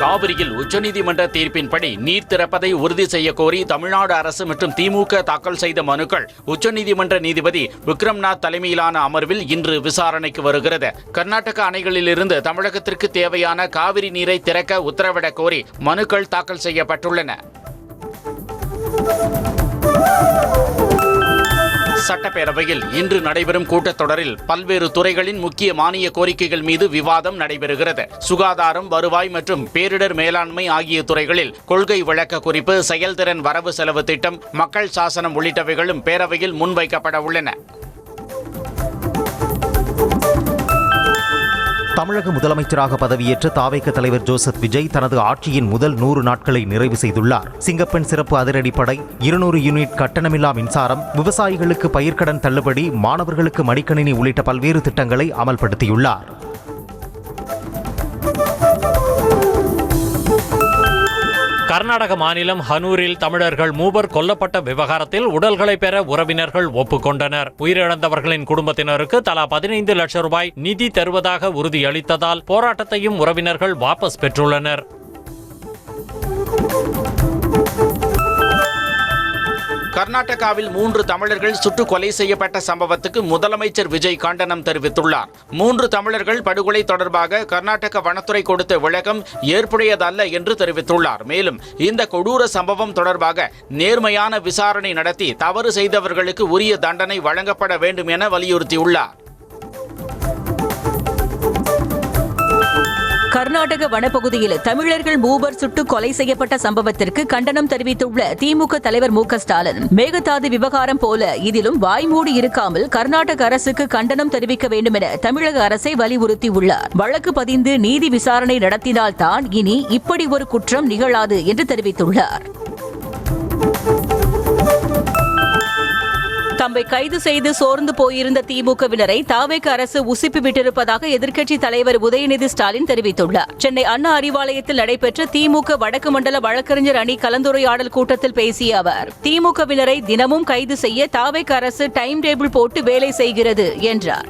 காவிரியில் உச்சநீதிமன்ற தீர்ப்பின்படி நீர் திறப்பதை உறுதி செய்ய கோரி தமிழ்நாடு அரசு மற்றும் திமுக தாக்கல் செய்த மனுக்கள் உச்சநீதிமன்ற நீதிபதி விக்ரம்நாத் தலைமையிலான அமர்வில் இன்று விசாரணைக்கு வருகிறது. கர்நாடக அணைகளிலிருந்து தமிழகத்திற்கு தேவையான காவிரி நீரை திறக்க உத்தரவிடக் கோரி மனுக்கள் தாக்கல் செய்யப்பட்டுள்ளன. சட்டப்பேரவையில் இன்று நடைபெறும் கூட்டத்தொடரில் பல்வேறு துறைகளின் முக்கிய மானிய கோரிக்கைகள் மீது விவாதம் நடைபெறுகிறது. சுகாதாரம், வருவாய் மற்றும் பேரிடர் மேலாண்மை ஆகிய துறைகளில் கொள்கை விளக்க குறிப்பு, செயல்திறன் வரவு செலவு திட்டம், மக்கள் சாசனம் உள்ளிட்டவைகளும் பேரவையில் முன்வைக்கப்பட உள்ளன. தமிழக முதலமைச்சராக பதவியேற்ற தாவேக தலைவர் ஜோசப் விஜய் தனது ஆட்சியின் முதல் 100 நாட்களை நிறைவு செய்துள்ளார். சிங்கப்பெண் சிறப்பு அதிரடிப்படை, 200 யூனிட் கட்டணமில்லா மின்சாரம், விவசாயிகளுக்கு பயிர்க்கடன் தள்ளுபடி, மாணவர்களுக்கு மடிக்கணினி உள்ளிட்ட பல்வேறு திட்டங்களை அமல்படுத்தியுள்ளார். கர்நாடக மாநிலம் ஹனூரில் தமிழர்கள் 3 கொல்லப்பட்ட விவகாரத்தில் உடல்களை பெற உறவினர்கள் ஒப்புக்கொண்டனர். உயிரிழந்தவர்களின் குடும்பத்தினருக்கு தலா 15 லட்சம் ரூபாய் நிதி தருவதாக உறுதியளித்ததால் போராட்டத்தையும் உறவினர்கள் வாபஸ் பெற்றுள்ளனர். கர்நாடகாவில் 3 தமிழர்கள் சுட்டு கொலை செய்யப்பட்ட சம்பவத்துக்கு முதலமைச்சர் விஜய் கண்டனம் தெரிவித்துள்ளார். 3 தமிழர்கள் படுகொலை தொடர்பாக கர்நாடக வனத்துறை கொடுத்த விளக்கம் ஏற்புடையதல்ல என்று தெரிவித்துள்ளார். மேலும் இந்த கொடூர சம்பவம் தொடர்பாக நேர்மையான விசாரணை நடத்தி தவறு செய்தவர்களுக்கு உரிய தண்டனை வழங்கப்பட வேண்டும் என வலியுறுத்தியுள்ளார். கர்நாடக வனப்பகுதியில் தமிழர்கள் 3 சுட்டு கொலை செய்யப்பட்ட சம்பவத்திற்கு கண்டனம் தெரிவித்துள்ள திமுக தலைவர் மு.க. ஸ்டாலின், மேகதாது விவகாரம் போல இதிலும் வாய்மூடி இருக்காமல் கர்நாடக அரசுக்கு கண்டனம் தெரிவிக்க வேண்டும் என தமிழக அரசை வலியுறுத்தியுள்ளார். வழக்கு பதிந்து நீதி விசாரணை நடத்தினால்தான் இனி இப்படி ஒரு குற்றம் நிகழாது என்று தெரிவித்துள்ளார். தம்மை கைது செய்து சோர்ந்து போயிருந்த திமுகவினரை தாவேக அரசு உசுப்பி விட்டிருப்பதாக எதிர்க்கட்சித் தலைவர் உதயநிதி ஸ்டாலின் தெரிவித்துள்ளார். சென்னை அண்ணா அறிவாலயத்தில் நடைபெற்ற திமுக வடக்கு மண்டல வழக்கறிஞர் அணி கலந்துரையாடல் கூட்டத்தில் பேசிய அவர், திமுகவினரை தினமும் கைது செய்ய தாவேக அரசு டைம் டேபிள் போட்டு வேலை செய்கிறது என்றார்.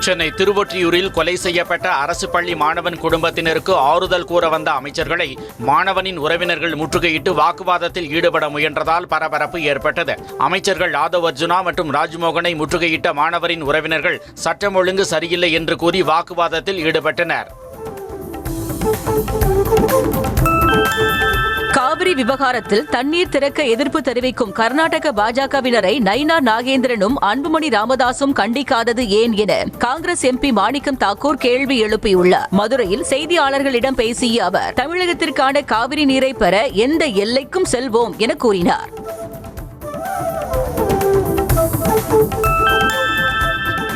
சென்னை திருவொற்றியூரில் கொலை செய்யப்பட்ட அரசு பள்ளி மாணவன் குடும்பத்தினருக்கு ஆறுதல் கூற வந்த அமைச்சர்களை மாணவனின் உறவினர்கள் முற்றுகையிட்டு வாக்குவாதத்தில் ஈடுபட முயன்றதால் பரபரப்பு ஏற்பட்டது. அமைச்சர்கள் ஆதவ் அர்ஜுனா மற்றும் ராஜ்மோகனை முற்றுகையிட்ட மாணவரின் உறவினர்கள் சட்டம் ஒழுங்கு சரியில்லை என்று கூறி வாக்குவாதத்தில் ஈடுபட்டனர். காவிரி விவகாரத்தில் தண்ணீர் திறக்க எதிர்ப்பு தெரிவிக்கும் கர்நாடக பாஜகவினரை நைனா நாகேந்திரனும் அன்புமணி ராமதாசும் கண்டிக்காதது ஏன் என காங்கிரஸ் எம்பி மாணிக்கம் தாக்கூர் கேள்வி எழுப்பியுள்ளார். மதுரையில் செய்தியாளர்களிடம் பேசிய அவர், தமிழகத்திற்கான காவிரி நீரை பெற எந்த எல்லைக்கும் செல்வோம் என கூறினார்.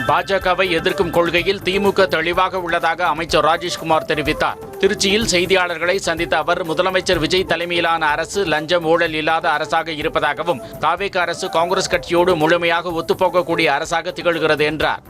பாஜகவை எதிர்க்கும் கொள்கையில் திமுக தெளிவாக உள்ளதாக அமைச்சர் ராஜேஷ்குமார் தெரிவித்தார். திருச்சியில் செய்தியாளர்களை சந்தித்த அவர், முதலமைச்சர் விஜய் தலைமையிலான அரசு லஞ்சம் ஊழல் இல்லாத அரசாக இருப்பதாகவும் தாவேக அரசு காங்கிரஸ் கட்சியோடு முழுமையாக ஒத்துப்போகக்கூடிய அரசாக திகழ்கிறது என்றார்.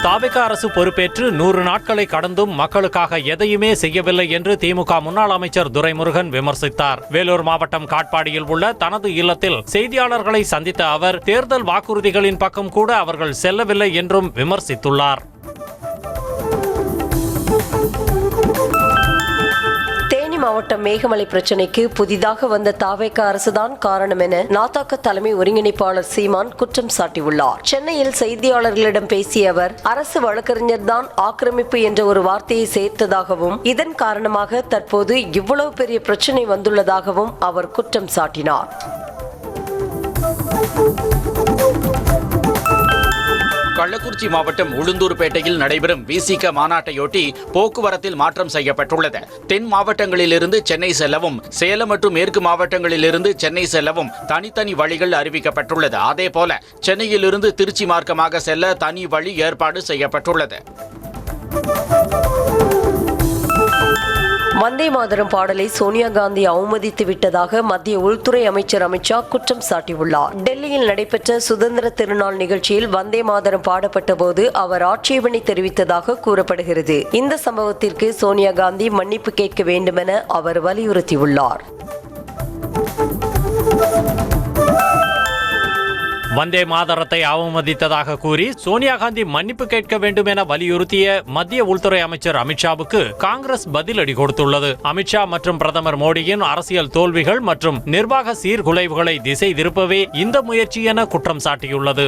தாவேக அரசு பொறுப்பேற்று 100 நாட்களை கடந்தும் மக்களுக்காக எதையுமே செய்யவில்லை என்று திமுக முன்னாள் அமைச்சர் துரைமுருகன் விமர்சித்தார். வேலூர் மாவட்டம் காட்பாடியில் உள்ள தனது இல்லத்தில் செய்தியாளர்களை சந்தித்த அவர், தேர்தல் வாக்குறுதிகளின் பக்கம் கூட அவர்கள் செல்லவில்லை என்றும் விமர்சித்துள்ளார். மாவட்டம் மேகமலை பிரச்சினைக்கு புதிதாக வந்த தாவேக அரசுதான் காரணம் என நாதாக தலைமை ஒருங்கிணைப்பாளர் சீமான் குற்றம் சாட்டியுள்ளார். சென்னையில் செய்தியாளர்களிடம் பேசிய அவர், அரசு வழக்கறிஞர் தான் ஆக்கிரமிப்பு என்ற ஒரு வார்த்தையை சேர்த்ததாகவும் இதன் காரணமாக தற்போது இவ்வளவு பெரிய பிரச்சினை வந்துள்ளதாகவும் அவர் குற்றம் சாட்டினார். கள்ளக்குறிச்சி மாவட்டம் உளுந்தூர்பேட்டையில் நடைபெறும் விசிக மாநாட்டையொட்டி போக்குவரத்தில் மாற்றம் செய்யப்பட்டுள்ளது. தென் மாவட்டங்களிலிருந்து சென்னை செல்லவும், சேலம் மற்றும் மேற்கு மாவட்டங்களிலிருந்து சென்னை செல்லவும் தனித்தனி வழிகள் அறிவிக்கப்பட்டுள்ளது. அதேபோல சென்னையிலிருந்து திருச்சி மார்க்கமாக செல்ல தனி வழி ஏற்பாடு செய்யப்பட்டுள்ளது. வந்தே மாதரம் பாடலை சோனியா காந்தி அவமதித்து விட்டதாக மத்திய உள்துறை அமைச்சர் அமித் ஷா குற்றம் சாட்டியுள்ளார். டெல்லியில் நடைபெற்ற சுதந்திர திருநாள் நிகழ்ச்சியில் வந்தே மாதரம் பாடப்பட்ட போது அவர் ஆட்சேபனை தெரிவித்ததாக கூறப்படுகிறது. இந்த சம்பவத்திற்கு சோனியா காந்தி மன்னிப்பு கேட்க வேண்டுமென அவர் வலியுறுத்தியுள்ளார். வந்தே மாதரத்தை அவமதித்ததாக கூறி சோனியா காந்தி மன்னிப்பு கேட்க வேண்டும் என வலியுறுத்திய மத்திய உள்துறை அமைச்சர் அமித்ஷாவுக்கு காங்கிரஸ் பதிலடி கொடுத்துள்ளது. அமித்ஷா மற்றும் பிரதமர் மோடியின் அரசியல் தோல்விகள் மற்றும் நிர்வாக சீர்குலைவுகளை திசை திருப்பவே இந்த முயற்சி என குற்றம் சாட்டியுள்ளது.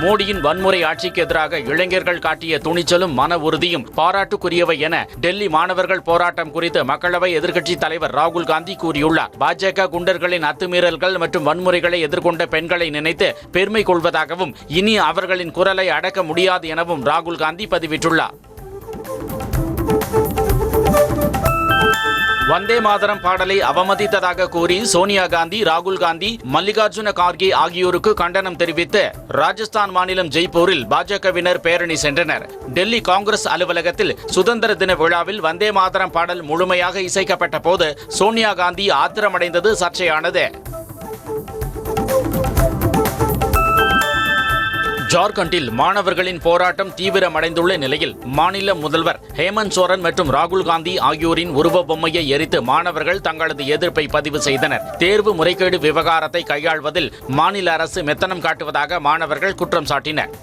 மோடியின் வன்முறை ஆட்சிக்கு எதிராக இளைஞர்கள் காட்டிய துணிச்சலும் மன உறுதியும் பாராட்டுக்குரியவை என டெல்லி மாணவர்கள் போராட்டம் குறித்து மக்களவை எதிர்க்கட்சித் தலைவர் ராகுல் காந்தி கூறியுள்ளார். பாஜக குண்டர்களின் அத்துமீறல்கள் மற்றும் வன்முறைகளை எதிர்கொண்ட பெண்களை நினைத்து பெருமை கொள்வதாகவும் இனி அவர்களின் குரலை அடக்க முடியாது எனவும் ராகுல் காந்தி பதிவிட்டுள்ளார். வந்தே மாதரம் பாடலை அவமதித்ததாக கூறி சோனியா காந்தி, ராகுல் காந்தி, மல்லிகார்ஜுன கார்கே ஆகியோருக்கு கண்டனம் தெரிவித்து ராஜஸ்தான் மாநிலம் ஜெய்ப்பூரில் பாஜகவினர் பேரணி சென்றனர். டெல்லி காங்கிரஸ் அலுவலகத்தில் சுதந்திர தின விழாவில் வந்தே மாதரம் பாடல் முழுமையாக இசைக்கப்பட்ட போது சோனியா காந்தி ஆத்திரமடைந்தது சர்ச்சையானது. ஜார்க்கண்டில் மாணவர்களின் போராட்டம் தீவிரமடைந்துள்ள நிலையில் மாநில முதல்வர் ஹேமந்த் சோரன் மற்றும் ராகுல் காந்தி ஆகியோரின் உருவ பொம்மையை எரித்து மாணவர்கள் தங்களது எதிர்ப்பை பதிவு செய்தனர். தேர்வு முறைகேடு விவகாரத்தை கையாள்வதில் மாநில அரசு மெத்தனம் காட்டுவதாக மாணவர்கள் குற்றம் சாட்டினர்.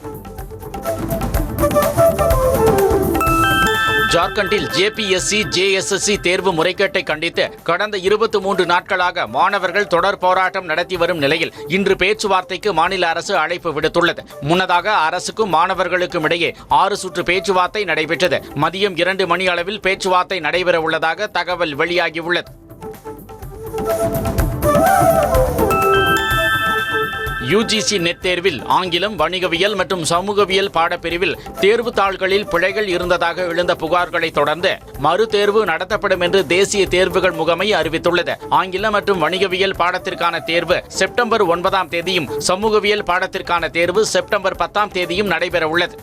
ஜார்க்கண்டில் ஜேபிஎஸ்சி, ஜேஎஸ்எஸ்சி தேர்வு முறைகேட்டை கண்டித்து கடந்த 23 நாட்களாக மாணவர்கள் தொடர் போராட்டம் நடத்தி வரும் நிலையில் இன்று பேச்சுவார்த்தைக்கு மாநில அரசு அழைப்பு விடுத்துள்ளது. முன்னதாக அரசுக்கும் மாணவர்களுக்கும் இடையே 6 சுற்று பேச்சுவார்த்தை நடைபெற்றது. மதியம் 2 மணி அளவில் பேச்சுவார்த்தை நடைபெற உள்ளதாக தகவல் வெளியாகியுள்ளது. யுஜிசி நெட் தேர்வில் ஆங்கிலம், வணிகவியல் மற்றும் சமூகவியல் பாடப்பிரிவில் தேர்வு தாள்களில் பிழைகள் இருந்ததாக எழுந்த புகார்களை தொடர்ந்து மறு தேர்வு நடத்தப்படும் என்று தேசிய தேர்வுகள் முகமை அறிவித்துள்ளது. ஆங்கிலம் மற்றும் வணிகவியல் பாடத்திற்கான தேர்வு செப்டம்பர் 9ஆம் தேதியும் சமூகவியல் பாடத்திற்கான தேர்வு செப்டம்பர் 10ஆம் தேதியும் நடைபெற உள்ளது.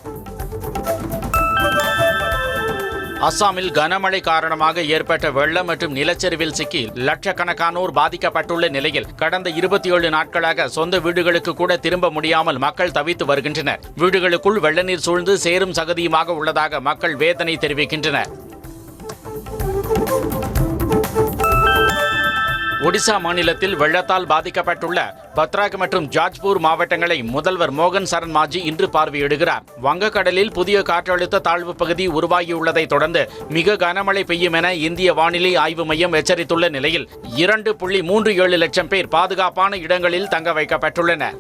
அஸ்ஸாமில் கனமழை காரணமாக ஏற்பட்ட வெள்ளம் மற்றும் நிலச்சரிவில் சிக்கி லட்சக்கணக்கானோர் பாதிக்கப்பட்டுள்ள நிலையில் கடந்த 27 நாட்களாக சொந்த வீடுகளுக்கு கூட திரும்ப முடியாமல் மக்கள் தவித்து வருகின்றனர். வீடுகளுக்குள் வெள்ளநீர் சூழ்ந்து சேரும் சகதியுமாக உள்ளதாக மக்கள் வேதனை தெரிவிக்கின்றனர். ஒடிசா மாநிலத்தில் வெள்ளத்தால் பாதிக்கப்பட்டுள்ள பத்ராக் மற்றும் ஜாஜ்பூர் மாவட்டங்களை முதல்வர் மோகன் சரண் மாஜி இன்று பார்வையிடுகிறார். வங்கக்கடலில் புதிய காற்றழுத்த தாழ்வு பகுதி உருவாகியுள்ளதை தொடர்ந்து மிக கனமழை பெய்யும் என இந்திய வானிலை ஆய்வு மையம் எச்சரித்துள்ள நிலையில் 2.37 லட்சம் பேர் பாதுகாப்பான இடங்களில் தங்க வைக்கப்பட்டுள்ளனர்.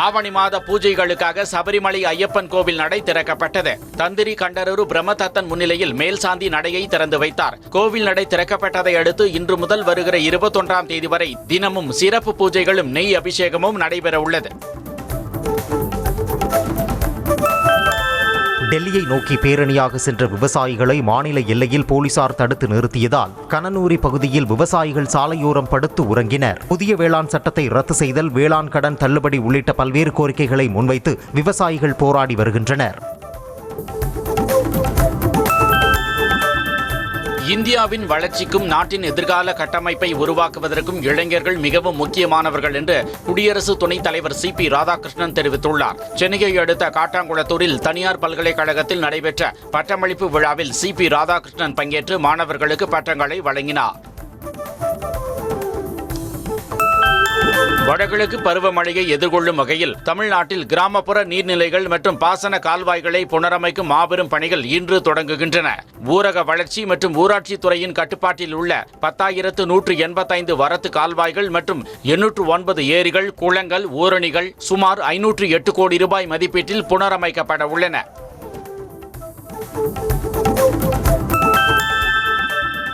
ஆவணி மாத பூஜைகளுக்காக சபரிமலை ஐயப்பன் கோவில் நடை திறக்கப்பட்டது. தந்திரி கண்டரரு பிரம்மதத்தன் முன்னிலையில் மேல்சாந்தி நடையை திறந்து வைத்தார். கோவில் நடை திறக்கப்பட்டதை அடுத்து இன்று முதல் வருகிற 21ஆம் தேதி வரை தினமும் சிறப்பு பூஜைகளும் நெய் அபிஷேகமும் நடைபெற உள்ளது. டெல்லியை நோக்கி பேரணியாக சென்ற விவசாயிகளை மாநில எல்லையில் போலீசார் தடுத்து நிறுத்தியதால் கனனூரி பகுதியில் விவசாயிகள் சாலையோரம் படுத்து உறங்கினர். புதிய வேளாண் சட்டத்தை ரத்து செய்தல், வேளாண் கடன் தள்ளுபடி உள்ளிட்ட பல்வேறு கோரிக்கைகளை முன்வைத்து விவசாயிகள் போராடி வருகின்றனர். இந்தியாவின் வளர்ச்சிக்கும் நாட்டின் எதிர்கால கட்டமைப்பை உருவாக்குவதற்கும் இளைஞர்கள் மிகவும் முக்கியமானவர்கள் என்று குடியரசு துணைத் தலைவர் CP ராதாகிருஷ்ணன் தெரிவித்துள்ளார். சென்னையை அடுத்த காட்டாங்குளத்தூரில் தனியார் பல்கலைக்கழகத்தில் நடைபெற்ற பட்டமளிப்பு விழாவில் CP ராதாகிருஷ்ணன் பங்கேற்று மாணவர்களுக்கு பட்டங்களை வழங்கினார். வடகிழக்கு பருவமழையை எதிர்கொள்ளும் வகையில் தமிழ்நாட்டில் கிராமப்புற நீர்நிலைகள் மற்றும் பாசன கால்வாய்களை புனரமைக்கும் மாபெரும் பணிகள் இன்று தொடங்குகின்றன. ஊரக வளர்ச்சி மற்றும் ஊராட்சி துறையின் கட்டுப்பாட்டில் உள்ள 10,185 வரத்து கால்வாய்கள் மற்றும் 809 ஏரிகள், குளங்கள், ஊரணிகள் சுமார் 508 கோடி ரூபாய் மதிப்பீட்டில் புனரமைக்கப்பட உள்ளன.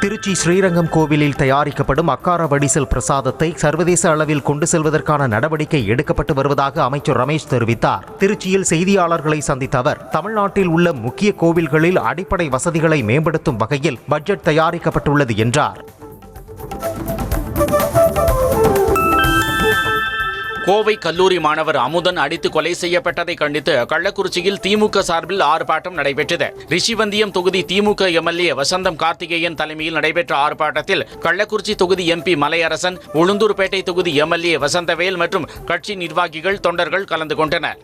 திருச்சி ஸ்ரீரங்கம் கோவிலில் தயாரிக்கப்படும் அக்கார வடிசல் பிரசாதத்தை சர்வதேச அளவில் கொண்டு செல்வதற்கான நடவடிக்கை எடுக்கப்பட்டு வருவதாக அமைச்சர் ரமேஷ் தெரிவித்தார். திருச்சியில் செய்தியாளர்களை சந்தித்த அவர், தமிழ்நாட்டில் உள்ள முக்கிய கோவில்களில் அடிப்படை வசதிகளை மேம்படுத்தும் வகையில் பட்ஜெட் தயாரிக்கப்பட்டுள்ளது என்றார். கோவை கல்லூரி மாணவர் அமுதன் அடித்து கொலை செய்யப்பட்டதை கண்டித்து கள்ளக்குறிச்சியில் திமுக சார்பில் ஆர்ப்பாட்டம் நடைபெற்றது. ரிஷிவந்தியம் தொகுதி திமுக MLA வசந்தம் கார்த்திகேயன் தலைமையில் நடைபெற்ற ஆர்ப்பாட்டத்தில் கள்ளக்குறிச்சி தொகுதி MP மலையரசன், உளுந்தூர்பேட்டை தொகுதி MLA வசந்தவேல் மற்றும் கட்சி நிர்வாகிகள், தொண்டர்கள் கலந்து கொண்டனர்.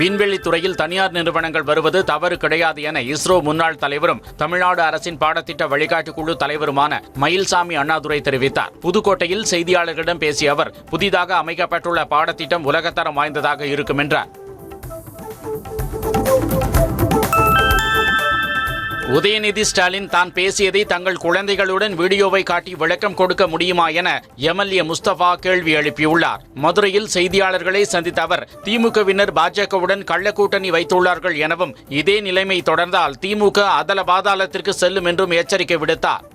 விண்வெளி துறையில் தனியார் நிறுவனங்கள் வருவது தவறு கிடையாது என இஸ்ரோ முன்னாள் தலைவரும் தமிழ்நாடு அரசின் பாடத்திட்ட வழிகாட்டு குழு தலைவருமான மயில்சாமி அண்ணாதுரை தெரிவித்தார். புதுக்கோட்டையில் செய்தியாளர்களிடம் பேசிய அவர், புதிதாக அமைக்கப்பட்டுள்ள பாடத்திட்டம் உலகத்தரம் வாய்ந்ததாக இருக்கும் என்றார். உதயநிதி ஸ்டாலின் தான் பேசியதை தங்கள் குழந்தைகளுடன் வீடியோவை காட்டி விளக்கம் கொடுக்க முடியுமா என எம்எல்ஏ முஸ்தபா கேள்வி எழுப்பியுள்ளார். மதுரையில் செய்தியாளர்களை சந்தித்த அவர், திமுகவினர் பாஜகவுடன் கள்ள கூட்டணி வைத்துள்ளார்கள் எனவும் இதே நிலைமை தொடர்ந்தால் திமுக அதல பாதாளத்திற்கு செல்லும் என்றும் எச்சரிக்கை விடுத்தார்.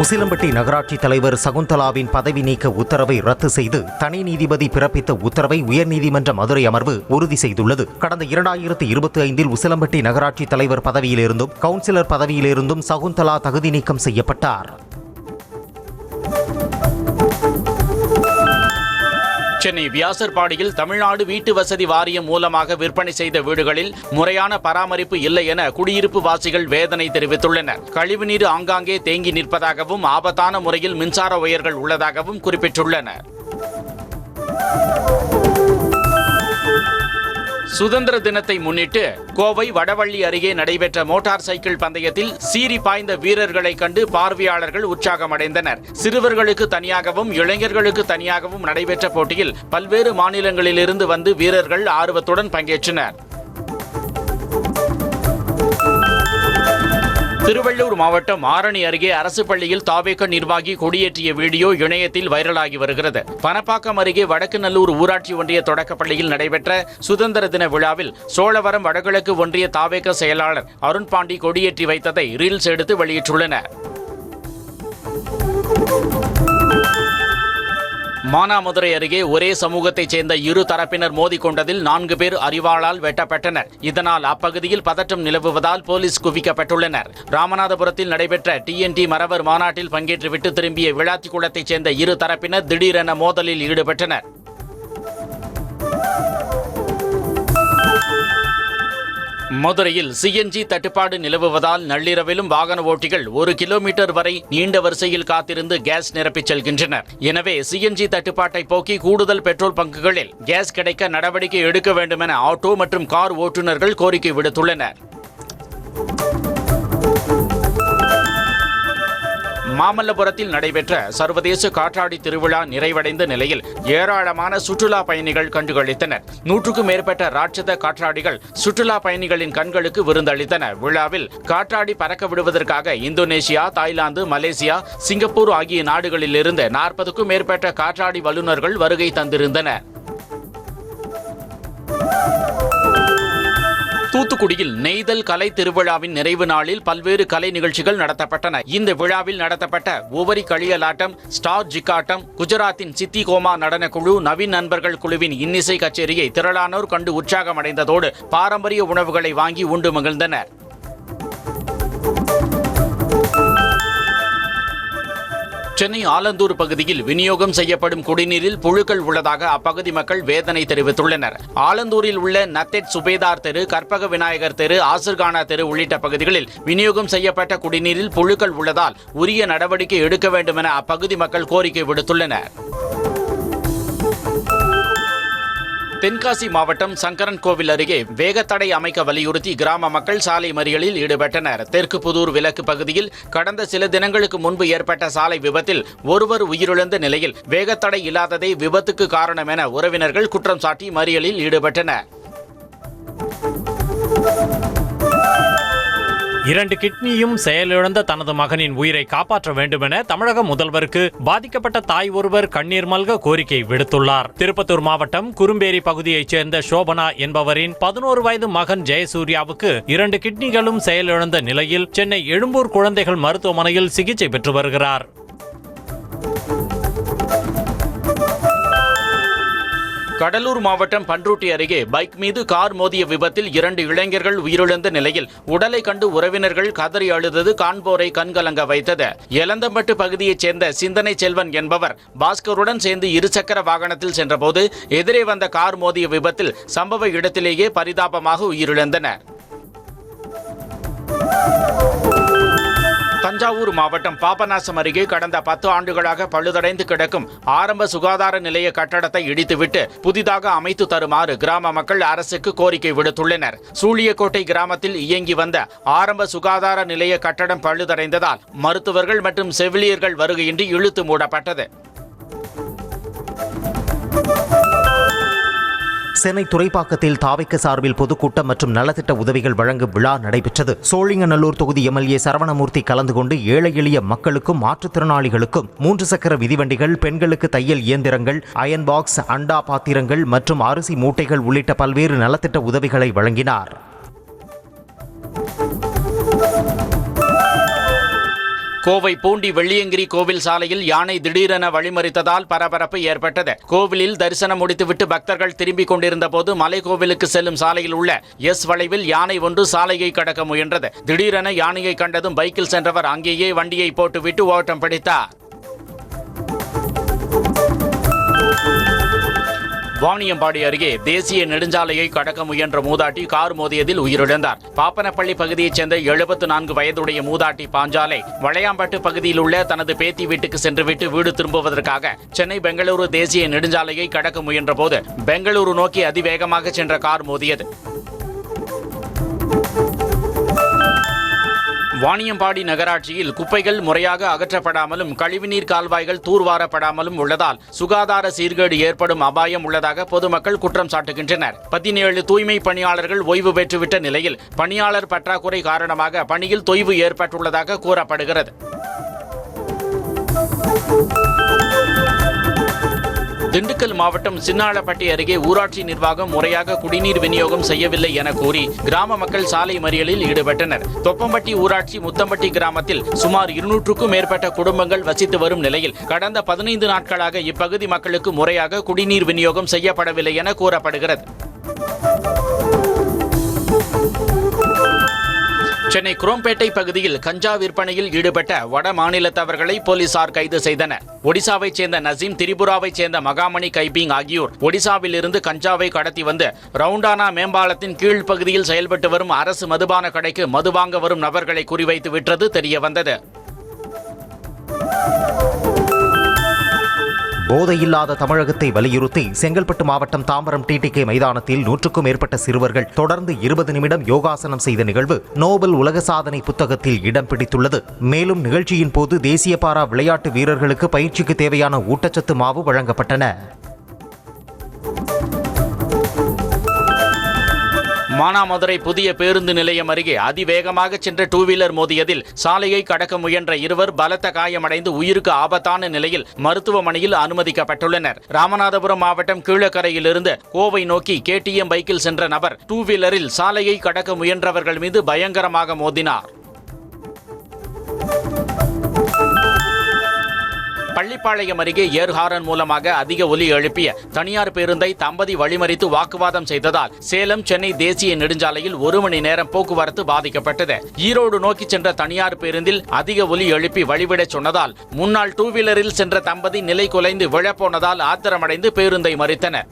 உசிலம்பட்டி நகராட்சி தலைவர் சகுந்தலாவின் பதவி நீக்க உத்தரவை ரத்து செய்து தனி நீதிபதி பிறப்பித்த உத்தரவை உயர்நீதிமன்ற மதுரை அமர்வு உறுதி செய்துள்ளது. கடந்த 2025 உசிலம்பட்டி நகராட்சி தலைவர் பதவியிலிருந்தும் கவுன்சிலர் பதவியிலிருந்தும் சகுந்தலா தகுதி நீக்கம் செய்யப்பட்டார். சென்னை வியாசர்பாடியில் தமிழ்நாடு வீட்டு வசதி வாரியம் மூலமாக விற்பனை செய்த வீடுகளில் முறையான பராமரிப்பு இல்லை என குடியிருப்பு வாசிகள் வேதனை தெரிவித்துள்ளனர். கழிவுநீர் ஆங்காங்கே தேங்கி நிற்பதாகவும் ஆபத்தான முறையில் மின்சார ஒயர்கள் உள்ளதாகவும் குறிப்பிட்டுள்ளனர். சுதந்திர தினத்தை முன்னிட்டு கோவை வடவள்ளி அருகே நடைபெற்ற மோட்டார் சைக்கிள் பந்தயத்தில் சீறி பாய்ந்த வீரர்களை கண்டு பார்வையாளர்கள் உற்சாகமடைந்தனர். சிறுவர்களுக்கு தனியாகவும் இளைஞர்களுக்கு தனியாகவும் நடைபெற்ற போட்டியில் பல்வேறு மாநிலங்களிலிருந்து வந்து வீரர்கள் ஆர்வத்துடன் பங்கேற்றனர். திருவள்ளூர் மாவட்டம் ஆரணி அருகே அரசு பள்ளியில் தாவேக நிர்வாகி கொடியேற்றிய வீடியோ இணையத்தில் வைரலாகி வருகிறது. பனப்பாக்கம் அருகே வடக்கு நல்லூர் ஊராட்சி ஒன்றிய தொடக்கப்பள்ளியில் நடைபெற்ற சுதந்திர தின விழாவில் சோழவரம் வடகிழக்கு ஒன்றிய தாவேக செயலாளர் அருண் பாண்டி கொடியேற்றி வைத்ததை ரீல்ஸ் எடுத்து வெளியிட்டுள்ளனர். மானாமதுரை அருகே ஒரே சமூகத்தைச் சேர்ந்த இரு தரப்பினர் மோதிக்கொண்டதில் 4 பேர் அரிவாளால் வெட்டப்பட்டனர். இதனால் அப்பகுதியில் பதற்றம் நிலவுவதால் போலீஸ் குவிக்கப்பட்டுள்ளனர். ராமநாதபுரத்தில் நடைபெற்ற TNT மறவர் மாநாட்டில் பங்கேற்றுவிட்டு திரும்பிய விளாத்திக்குளத்தைச் சேர்ந்த இரு தரப்பினர் திடீரென மோதலில் ஈடுபட்டனர். மதுரையில் CNG தட்டுப்பாடு நிலவுவதால் நள்ளிரவிலும் வாகன ஓட்டிகள் 1 கிலோமீட்டர் வரை நீண்ட வரிசையில் காத்திருந்து கேஸ் நிரப்பிச் செல்கின்றனர். எனவே CNG தட்டுப்பாட்டை போக்கி கூடுதல் பெட்ரோல் பங்குகளில் கேஸ் கிடைக்க நடவடிக்கை எடுக்க வேண்டும் என ஆட்டோ மற்றும் கார் ஓட்டுநர்கள் கோரிக்கை விடுத்துள்ளனர். மாமல்லபுரத்தில் நடைபெற்ற சர்வதேச காற்றாடி திருவிழா நிறைவடைந்த நிலையில் ஏராளமான சுற்றுலா பயணிகள் கண்டுகளித்தனர். 100க்கும் மேற்பட்ட ராட்சத காற்றாடிகள் சுற்றுலா பயணிகளின் கண்களுக்கு விருந்தளித்தன. விழாவில் காற்றாடி பறக்க விடுவதற்காக இந்தோனேசியா, தாய்லாந்து, மலேசியா, சிங்கப்பூர் ஆகிய நாடுகளிலிருந்து 40க்கும் மேற்பட்ட காற்றாடி வல்லுநர்கள் வருகை தந்திருந்தனர். தூத்துக்குடியில் நெய்தல் கலை திருவிழாவின் நிறைவு நாளில் பல்வேறு கலை நிகழ்ச்சிகள் நடத்தப்பட்டன. இந்த விழாவில் நடத்தப்பட்ட ஒவ்வொரு களியலாட்டம், ஸ்டார் ஜிக்காட்டம், குஜராத்தின் சித்தி கோமா நடனக்குழு, நவீன் நண்பர்கள் குழுவின் இன்னிசை கச்சேரியை திரளானோர் கண்டு உற்சாகமடைந்ததோடு பாரம்பரிய உணவுகளை வாங்கி உண்டு மகிழ்ந்தனர். சென்னை ஆலந்தூர் பகுதியில் விநியோகம் செய்யப்படும் குடிநீரில் புழுக்கள் உள்ளதாக அப்பகுதி மக்கள் வேதனை தெரிவித்துள்ளனர். ஆலந்தூரில் உள்ள நத்தெட் சுபேதார் தெரு, கற்பக விநாயகர் தெரு, ஆசிர்கானா தெரு உள்ளிட்ட பகுதிகளில் விநியோகம் செய்யப்பட்ட குடிநீரில் புழுக்கள் உள்ளதால் உரிய நடவடிக்கை எடுக்க வேண்டும் என அப்பகுதி மக்கள் கோரிக்கை விடுத்துள்ளனர். தென்காசி மாவட்டம் சங்கரன் கோவில் அருகே வேகத்தடை அமைக்க வலியுறுத்தி கிராம மக்கள் சாலை மறியலில் ஈடுபட்டனர். தெற்கு புதூர் விலக்கு பகுதியில் கடந்த சில தினங்களுக்கு முன்பு ஏற்பட்ட சாலை விபத்தில் ஒருவர் உயிரிழந்த நிலையில் வேகத்தடை இல்லாததே விபத்துக்கு காரணம் என உறவினர்கள் குற்றம் சாட்டி மறியலில் ஈடுபட்டனர். 2 கிட்னியும் செயலிழந்த தனது மகனின் உயிரை காப்பாற்ற வேண்டுமென தமிழக முதல்வருக்கு பாதிக்கப்பட்ட தாய் ஒருவர் கண்ணீர் மல்க கோரிக்கை விடுத்துள்ளார். திருப்பத்தூர் மாவட்டம் குறும்பேரி பகுதியைச் சேர்ந்த சோபனா என்பவரின் 11 வயது மகன் ஜெயசூர்யாவுக்கு 2 கிட்னிகளும் செயலிழந்த நிலையில் சென்னை எழும்பூர் குழந்தைகள் மருத்துவமனையில் சிகிச்சை பெற்று வருகிறார். கடலூர் மாவட்டம் பன்ருட்டி அருகே பைக் மீது கார் மோதிய விபத்தில் 2 இளைஞர்கள் உயிரிழந்த நிலையில் உடலை கண்டு உறவினர்கள் கதறி அழுதது காண்போரை கண்கலங்க வைத்தது. எலந்தம்பட்டு பகுதியைச் சேர்ந்த சிந்தனை செல்வன் என்பவர் பாஸ்கருடன் சேர்ந்து இருசக்கர வாகனத்தில் சென்றபோது எதிரே வந்த கார் மோதிய விபத்தில் சம்பவ இடத்திலேயே பரிதாபமாக உயிரிழந்தனர். தன் தஞ்சாவூர் மாவட்டம் பாபநாசம் அருகே கடந்த 10 ஆண்டுகளாக பழுதடைந்து கிடக்கும் ஆரம்ப சுகாதார நிலைய கட்டடத்தை இடித்துவிட்டு புதிதாக அமைத்து தருமாறு கிராம மக்கள் அரசுக்கு கோரிக்கை விடுத்துள்ளனர். சூளியக்கோட்டை கிராமத்தில் இயங்கி வந்த ஆரம்ப சுகாதார நிலைய கட்டடம் பழுதடைந்ததால் மருத்துவர்கள் மற்றும் செவிலியர்கள் வருகையின்றி இழுத்து மூடப்பட்டது. சென்னை துறைப்பாக்கத்தில் தாவைக்க சார்பில் பொதுக்கூட்டம் மற்றும் நலத்திட்ட உதவிகள் வழங்கும் விழா நடைபெற்றது. சோழிங்கநல்லூர் தொகுதி எம்எல்ஏ சரவணமூர்த்தி கலந்து கொண்டு ஏழை எளிய மக்களுக்கும் மாற்றுத்திறனாளிகளுக்கும் 3 சக்கர மிதிவண்டிகள், பெண்களுக்கு தையல் இயந்திரங்கள், அயன் பாக்ஸ், அண்டா பாத்திரங்கள் மற்றும் அரிசி மூட்டைகள் உள்ளிட்ட பல்வேறு நலத்திட்ட உதவிகளை வழங்கினார். கோவை பூண்டி வெள்ளியங்கிரி கோவில் சாலையில் யானை திடீரென வழிமறித்ததால் பரபரப்பு ஏற்பட்டது. கோவிலில் தரிசனம் முடித்துவிட்டு பக்தர்கள் திரும்பிக் கொண்டிருந்த போது மலைக்கோவிலுக்கு செல்லும் சாலையில் உள்ள எஸ் வளைவில் யானை ஒன்று சாலையை கடக்க முயன்றது. திடீரென யானையை கண்டதும் பைக்கில் சென்றவர் அங்கேயே வண்டியை போட்டுவிட்டு ஓட்டம் பிடித்தார். வாணியம்பாடி அருகே தேசிய நெடுஞ்சாலையை கடக்க முயன்ற மூதாட்டி கார் மோதியதில் உயிரிழந்தார். பாப்பனப்பள்ளி பகுதியைச் சேர்ந்த 74 வயதுடைய மூதாட்டி பாஞ்சாலை வளையாம்பட்டு பகுதியில் உள்ள தனது பேத்தி வீட்டுக்கு சென்றுவிட்டு வீடு திரும்புவதற்காக சென்னை பெங்களூரு தேசிய நெடுஞ்சாலையை கடக்க முயன்ற போது பெங்களூரு நோக்கி அதிவேகமாக சென்ற கார் மோதியது. வாணியம்பாடி நகராட்சியில் குப்பைகள் முறையாக அகற்றப்படாமலும் கழிவுநீர் கால்வாய்கள் தூர்வாரப்படாமலும் உள்ளதால் சுகாதார சீர்கேடு ஏற்படும் அபாயம் உள்ளதாக பொதுமக்கள் குற்றம் சாட்டுகின்றனர். 17 தூய்மை பணியாளர்கள் ஓய்வு பெற்றுவிட்ட நிலையில் பணியாளர் பற்றாக்குறை காரணமாக பணியில் தொய்வு ஏற்பட்டுள்ளதாக கூறப்படுகிறது. திண்டுக்கல் மாவட்டம் சின்னாளப்பட்டி அருகே ஊராட்சி நிர்வாகம் முறையாக குடிநீர் விநியோகம் செய்யவில்லை என கூறி கிராம மக்கள் சாலை மறியலில் ஈடுபட்டனர். தொப்பம்பட்டி ஊராட்சி முத்தம்பட்டி கிராமத்தில் சுமார் 200க்கும் மேற்பட்ட குடும்பங்கள் வசித்து வரும் நிலையில் கடந்த 15 நாட்களாக இப்பகுதி மக்களுக்கு முறையாக குடிநீர் விநியோகம் செய்யப்படவில்லை என கூறப்படுகிறது. சென்னை குரோம்பேட்டை பகுதியில் கஞ்சா விற்பனையில் ஈடுபட்ட வட மாநிலத்தவர்களை போலீசார் கைது செய்தனர். ஒடிசாவைச் சேர்ந்த நசீம், திரிபுராவைச் சேர்ந்த மகாமணி கைபிங் ஆகியோர் ஒடிசாவில் இருந்து கஞ்சாவை கடத்தி வந்து ரவுண்டானா மேம்பாலத்தின் கீழ்ப்பகுதியில் செயல்பட்டு வரும் அரசு மதுபான கடைக்கு மது வாங்க வரும் நபர்களை குறிவைத்து விற்றது தெரியவந்தது. போதையில்லாத தமிழகத்தை வலியுறுத்தி செங்கல்பட்டு மாவட்டம் தாம்பரம் டிடிகே மைதானத்தில் 100க்கும் மேற்பட்ட சிறுவர்கள் தொடர்ந்து 20 நிமிடம் யோகாசனம் செய்த நிகழ்வு நோபல் உலக சாதனை புத்தகத்தில் இடம் பிடித்துள்ளது. மேலும் நிகழ்ச்சியின் போது தேசிய பாரா விளையாட்டு வீரர்களுக்கு பயிற்சிக்கு தேவையான ஊட்டச்சத்து மாவு வழங்கப்பட்டன. மானாமதுரை புதிய பேருந்து நிலையம் அருகே அதிவேகமாக சென்ற 2 வீலர் மோதியதில் சாலையை கடக்க முயன்ற இருவர் பலத்த காயமடைந்து உயிருக்கு ஆபத்தான நிலையில் மருத்துவமனையில் அனுமதிக்கப்பட்டுள்ளனர். ராமநாதபுரம் மாவட்டம் கீழக்கரையிலிருந்து கோவை நோக்கி KTM பைக்கில் சென்ற நபர் 2 வீலரில் சாலையை கடக்க முயன்றவர்கள் மீது பயங்கரமாக மோதினார். பள்ளிப்பாளையம் அருகே ஏர்ஹாரன் மூலமாக அதிக ஒலி எழுப்பிய தனியார் பேருந்தை தம்பதி வழிமறித்து வாக்குவாதம் செய்ததால் சேலம் சென்னை தேசிய நெடுஞ்சாலையில் 1 மணி நேரம் போக்குவரத்து பாதிக்கப்பட்டது. ஈரோடு நோக்கி சென்ற தனியார் பேருந்தில் அதிக ஒலி எழுப்பி வழிவிடச் சொன்னதால் முன்னாள் 2 வீலரில் சென்ற தம்பதி நிலை குலைந்து விழப்போனதால் ஆத்திரமடைந்து பேருந்தை மறித்தனர்.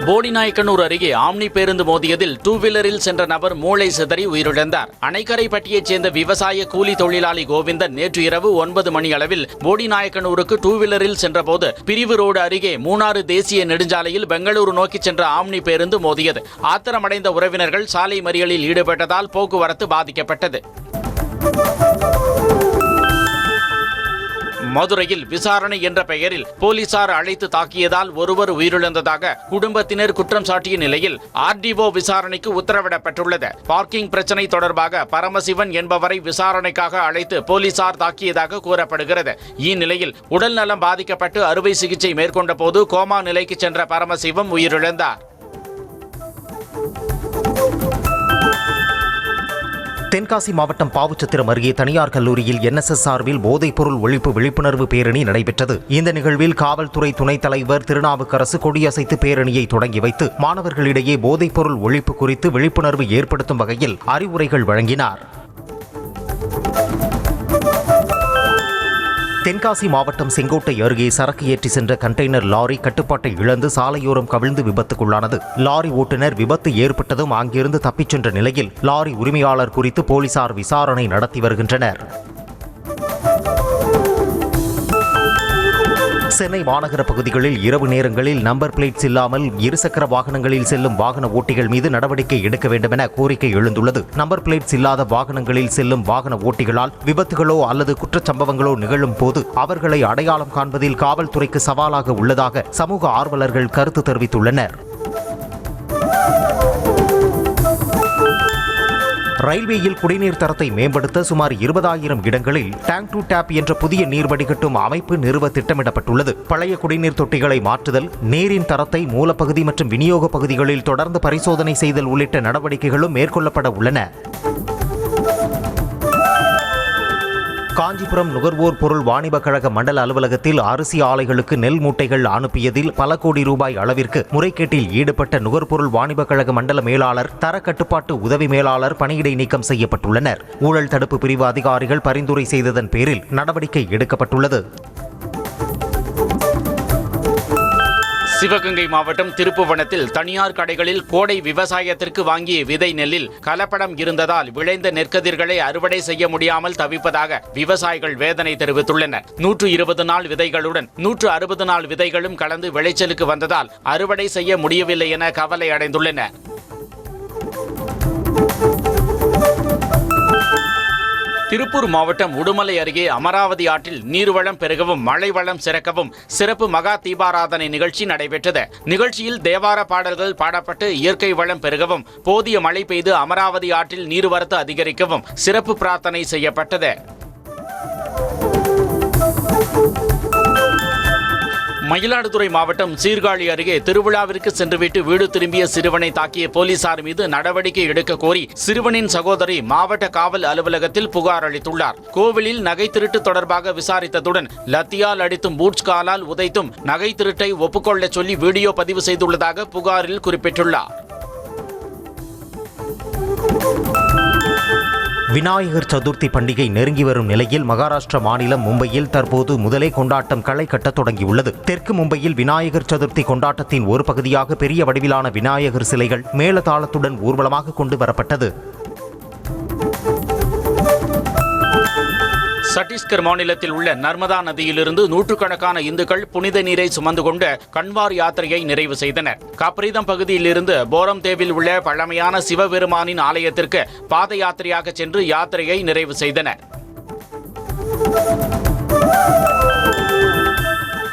போடிநாயக்கனூர் அருகே ஆம்னி பேருந்து மோதியதில் 2 வீலரில் சென்ற நபர் மூளை சிதறி உயிரிழந்தார். அணைக்கரைப்பட்டியைச் சேர்ந்த விவசாய கூலி தொழிலாளி கோவிந்தன் நேற்று இரவு 9 மணி அளவில் போடிநாயக்கனூருக்கு 2 வீலரில் சென்றபோது பிரிவு ரோடு அருகே மூணாறு தேசிய நெடுஞ்சாலையில் பெங்களூரு நோக்கி சென்ற ஆம்னி பேருந்து மோதியது. ஆத்திரமடைந்த உறவினர்கள் சாலை மறியலில் ஈடுபட்டதால் போக்குவரத்து பாதிக்கப்பட்டது. மதுரையில் விசாரணை என்ற பெயரில் போலீசார் அழைத்து தாக்கியதால் ஒருவர் உயிரிழந்ததாக குடும்பத்தினர் குற்றம் சாட்டிய நிலையில் RDO விசாரணைக்கு உத்தரவிடப்பட்டுள்ளது. பார்க்கிங் பிரச்சனை தொடர்பாக பரமசிவன் என்பவரை விசாரணைக்காக அழைத்து போலீசார் தாக்கியதாக கூறப்படுகிறது. இந்நிலையில் உடல் நலம் பாதிக்கப்பட்டு அறுவை சிகிச்சை மேற்கொண்ட போது கோமா நிலைக்கு சென்ற பரமசிவம் உயிரிழந்தார். தென்காசி மாவட்டம் பாவுச்சத்திரம் அருகே தனியார் கல்லூரியில் NSS சார்பில் போதைப்பொருள் ஒழிப்பு விழிப்புணர்வு பேரணி நடைபெற்றது. இந்த நிகழ்வில் காவல்துறை துணைத் தலைவர் திருநாவுக்கரசு கொடியசைத்து பேரணியை தொடங்கி வைத்து மாணவர்களிடையே போதைப்பொருள் ஒழிப்பு குறித்து விழிப்புணர்வு ஏற்படுத்தும் வகையில் அறிவுரைகள் வழங்கினார். தென்காசி மாவட்டம் செங்கோட்டை அருகே சரக்கு ஏற்றி சென்ற கண்டெய்னர் லாரி கட்டுப்பாட்டை இழந்து சாலையோரம் கவிழ்ந்து விபத்துக்குள்ளானது. லாரி ஓட்டுநர் விபத்து ஏற்பட்டதும் அங்கிருந்து தப்பிச் சென்ற நிலையில் லாரி உரிமையாளர் குறித்து போலீசார் விசாரணை நடத்தி வருகின்றனர். சென்னை மாநகர பகுதிகளில் இரவு நேரங்களில் நம்பர் பிளேட்ஸ் இல்லாமல் இருசக்கர வாகனங்களில் செல்லும் வாகன ஓட்டிகள் மீது நடவடிக்கை எடுக்க வேண்டும் என கோரிக்கை எழுந்துள்ளது. நம்பர் பிளேட்ஸ் இல்லாத வாகனங்களில் செல்லும் வாகன ஓட்டிகளால் விபத்துகளோ அல்லது குற்றச்சம்பவங்களோ நிகழும் போது அவர்களை அடையாளம் காண்பதில் காவல்துறைக்கு சவாலாக உள்ளதாக சமூக ஆர்வலர்கள் கருத்து தெரிவித்துள்ளனர். ரயில்வேயில் குடிநீர் தரத்தை மேம்படுத்த சுமார் 20,000 இடங்களில் டேங்க் டு டேப் என்ற புதிய நீர் வடிகட்டும் அமைப்பு நிறுவ திட்டமிடப்பட்டுள்ளது. பழைய குடிநீர் தொட்டிகளை மாற்றுதல், நீரின் தரத்தை மூலப்பகுதி மற்றும் விநியோக பகுதிகளில் தொடர்ந்து பரிசோதனை செய்தல் உள்ளிட்ட நடவடிக்கைகளும் மேற்கொள்ளப்பட உள்ளன. காஞ்சிபுரம் நுகர்வோர் பொருள் வாணிப கழக மண்டல அலுவலகத்தில் அரிசி ஆலைகளுக்கு நெல் மூட்டைகள் அனுப்பியதில் பல கோடி ரூபாய் அளவிற்கு முறைகேட்டில் ஈடுபட்ட நுகர்பொருள் வாணிப கழக மண்டல மேலாளர், தர கட்டுப்பாட்டு உதவி மேலாளர் பணியிடை நீக்கம் செய்யப்பட்டுள்ளனர். ஊழல் தடுப்பு பிரிவு அதிகாரிகள் பரிந்துரை செய்ததன் பேரில் நடவடிக்கை எடுக்கப்பட்டுள்ளது. சிவகங்கை மாவட்டம் திருப்புவனத்தில் தனியார் கடைகளில் கோடை விவசாயத்திற்கு வாங்கிய விதை நெல்லில் கலப்படம் இருந்ததால் விளைந்த நெற்கதிர்களை அறுவடை செய்ய முடியாமல் தவிப்பதாக விவசாயிகள் வேதனை தெரிவித்துள்ளனர். 120 நாள் விதைகளுடன் 160 நாள் விதைகளும் கலந்து விளைச்சலுக்கு வந்ததால் அறுவடை செய்ய முடியவில்லை என கவலை அடைந்துள்ளனர். திருப்பூர் மாவட்டம் உடுமலை அருகே அமராவதி ஆற்றில் நீர்வளம் பெருகவும் மழை வளம் சிறக்கவும் சிறப்பு மகா தீபாராதனை நிகழ்ச்சி நடைபெற்றது. நிகழ்ச்சியில் தேவார பாடல்கள் பாடப்பட்டு இயற்கை வளம் பெருகவும் போதிய மழை பெய்து அமராவதி ஆற்றில் நீர்வரத்து அதிகரிக்கவும் சிறப்பு பிரார்த்தனை செய்யப்பட்டது. மயிலாடுதுறை மாவட்டம் சீர்காழி அருகே திருவிழாவிற்கு சென்றுவிட்டு வீடு திரும்பிய சிறுவனை தாக்கிய போலீசார் மீது நடவடிக்கை எடுக்க கோரி சிறுவனின் சகோதரி மாவட்ட காவல் அலுவலகத்தில் புகார் அளித்துள்ளார். கோவிலில் நகை திருட்டு தொடர்பாக விசாரித்ததுடன் லத்தியால் அடித்தும் பூட்ஸ் காலால் உதைத்தும் நகை திருட்டை ஒப்புக்கொள்ளச் சொல்லி வீடியோ பதிவு செய்துள்ளதாக புகாரில் குறிப்பிட்டுள்ளார். விநாயகர் சதுர்த்தி பண்டிகை நெருங்கி வரும் நிலையில் மகாராஷ்டிரா மாநிலம் மும்பையில் தற்போது முதலே கொண்டாட்டம் களை கட்ட தொடங்கியுள்ளது. தெற்கு மும்பையில் விநாயகர் சதுர்த்தி கொண்டாட்டத்தின் ஒரு பகுதியாக பெரிய வடிவிலான விநாயகர் சிலைகள் மேளதாளத்துடன் ஊர்வலமாக கொண்டு வரப்பட்டது. சத்தீஸ்கர் மாநிலத்தில் உள்ள நர்மதா நதியிலிருந்து நூற்றுக்கணக்கான இந்துக்கள் புனித நீரை சுமந்து கொண்டு கன்வார் யாத்திரையை நிறைவு செய்தனர். கப்ரீதம் பகுதியில் இருந்து போரம்தேவில் உள்ள பழமையான சிவபெருமானின் ஆலயத்திற்கு பாத யாத்திரையாக சென்று யாத்திரையை நிறைவு செய்தனர்.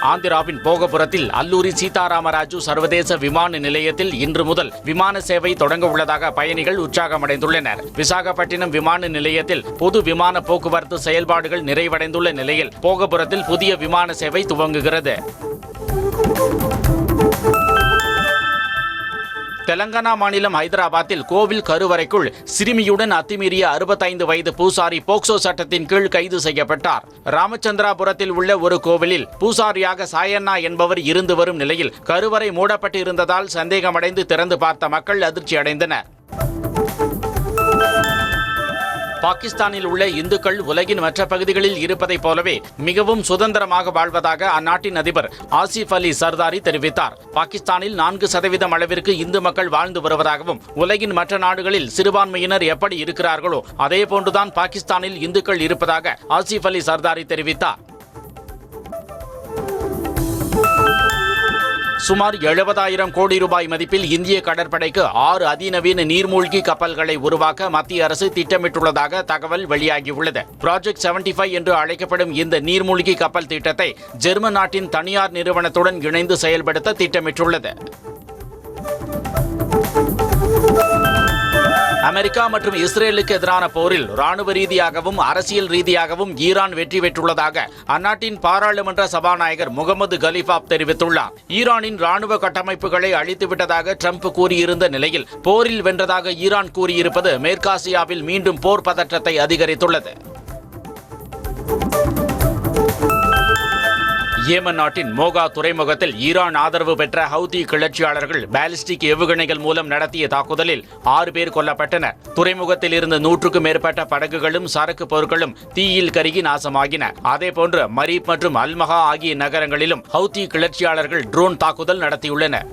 ஆந்திராவின் போகபுரத்தில் அல்லூரி சீதாராமராஜு சர்வதேச விமான நிலையத்தில் இன்று முதல் விமான சேவை தொடங்க உள்ளதாக பயணிகள் உற்சாகமடைந்துள்ளனர். விசாகப்பட்டினம் விமான நிலையத்தில் பொது விமான போக்குவரத்து செயல்பாடுகள் நிறைவடைந்துள்ள நிலையில் போகபுரத்தில் புதிய விமான சேவை துவங்குகிறது. தெலங்கானா மாநிலம் ஹைதராபாத்தில் கோவில் கருவறைக்குள் சிறுமியுடன் அத்துமீறிய 65 வயது பூசாரி போக்சோ சட்டத்தின் கீழ் கைது செய்யப்பட்டார். ராமச்சந்திராபுரத்தில் உள்ள ஒரு கோவிலில் பூசாரியாக சாயண்ணா என்பவர் இருந்து வரும் நிலையில் கருவறை மூடப்பட்டு இருந்ததால் சந்தேகமடைந்து திறந்து பார்த்த மக்கள் அதிர்ச்சி அடைந்தனர். பாகிஸ்தானில் உள்ள இந்துக்கள் உலகின் மற்ற பகுதிகளில் இருப்பதைப் போலவே மிகவும் சுதந்திரமாக வாழ்வதாக அந்நாட்டின் அதிபர் ஆசிஃப் அலி சர்தாரி தெரிவித்தார். பாகிஸ்தானில் 4% அளவிற்கு இந்து மக்கள் வாழ்ந்து வருவதாகவும் உலகின் மற்ற நாடுகளில் சிறுபான்மையினர் எப்படி இருக்கிறார்களோ அதே போன்றுதான் பாகிஸ்தானில் இந்துக்கள் இருப்பதாக ஆசிஃப் அலி சர்தாரி தெரிவித்தார். சுமார் 70,000 கோடி ரூபாய் மதிப்பில் இந்திய கடற்படைக்கு 6 அதிநவீன நீர்மூழ்கி கப்பல்களை உருவாக்க மத்திய அரசு திட்டமிட்டுள்ளதாக தகவல் வெளியாகியுள்ளது. ப்ராஜெக்ட் 75 என்று அழைக்கப்படும் இந்த நீர்மூழ்கி கப்பல் திட்டத்தை ஜெர்மன் நாட்டின் தனியார் நிறுவனத்துடன் இணைந்து செயல்படுத்த திட்டமிட்டுள்ளது. அமெரிக்கா மற்றும் இஸ்ரேலுக்கு எதிரான போரில் ராணுவ ரீதியாகவும் அரசியல் ரீதியாகவும் ஈரான் வெற்றி பெற்றுள்ளதாக அந்நாட்டின் பாராளுமன்ற சபாநாயகர் முகமது கலிஃபாப் தெரிவித்துள்ளார். ஈரானின் ராணுவ கட்டமைப்புகளை அழித்துவிட்டதாக ட்ரம்ப் கூறியிருந்த நிலையில் போரில் வென்றதாக ஈரான் கூறியிருப்பது மேற்காசியாவில் மீண்டும் போர் பதற்றத்தை அதிகரித்துள்ளது. ஏமன் நாட்டின் மோகா துறைமுகத்தில் ஈரான் ஆதரவு பெற்ற ஹவுதி கிளர்ச்சியாளர்கள் பாலிஸ்டிக் ஏவுகணைகள் மூலம் நடத்திய தாக்குதலில் 6 பேர் கொல்லப்பட்டனர். துறைமுகத்தில் இருந்த 100க்கும் மேற்பட்ட படகுகளும் சரக்கு பொருட்களும் தீயில் கருகி நாசமாகின. அதேபோன்று மரீப் மற்றும் அல்மஹா ஆகிய நகரங்களிலும் ஹவுதி கிளர்ச்சியாளர்கள் ட்ரோன் தாக்குதல் நடத்தியுள்ளனர்.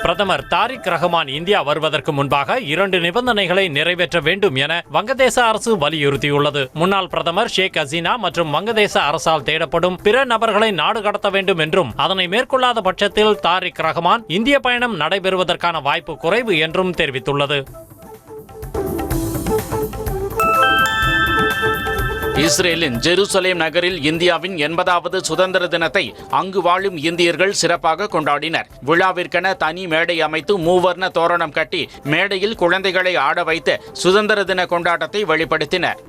பிரதமர் தாரிக் ரஹ்மான் இந்தியா வருவதற்கு முன்பாக 2 நிபந்தனைகளை நிறைவேற்ற வேண்டும் என வங்கதேச அரசு வலியுறுத்தியுள்ளது. முன்னாள் பிரதமர் ஷேக் ஹசீனா மற்றும் வங்கதேச அரசால் தேடப்படும் பிற நபர்களை நாடு கடத்த வேண்டும் என்றும், அதனை மேற்கொள்ளாத பட்சத்தில் தாரிக் ரஹ்மான் இந்திய பயணம் நடைபெறுவதற்கான வாய்ப்பு குறைவு என்றும் தெரிவித்துள்ளது. இஸ்ரேலின் ஜெருசலேம் நகரில் இந்தியாவின் 80வது சுதந்திர தினத்தை அங்கு வாழும் இந்தியர்கள் சிறப்பாக கொண்டாடினர். விழாவிற்கென தனி மேடை அமைத்து மூவர்ண தோரணம் கட்டி மேடையில் குழந்தைகளை ஆட வைத்து சுதந்திர தின கொண்டாட்டத்தை வெளிப்படுத்தினர்.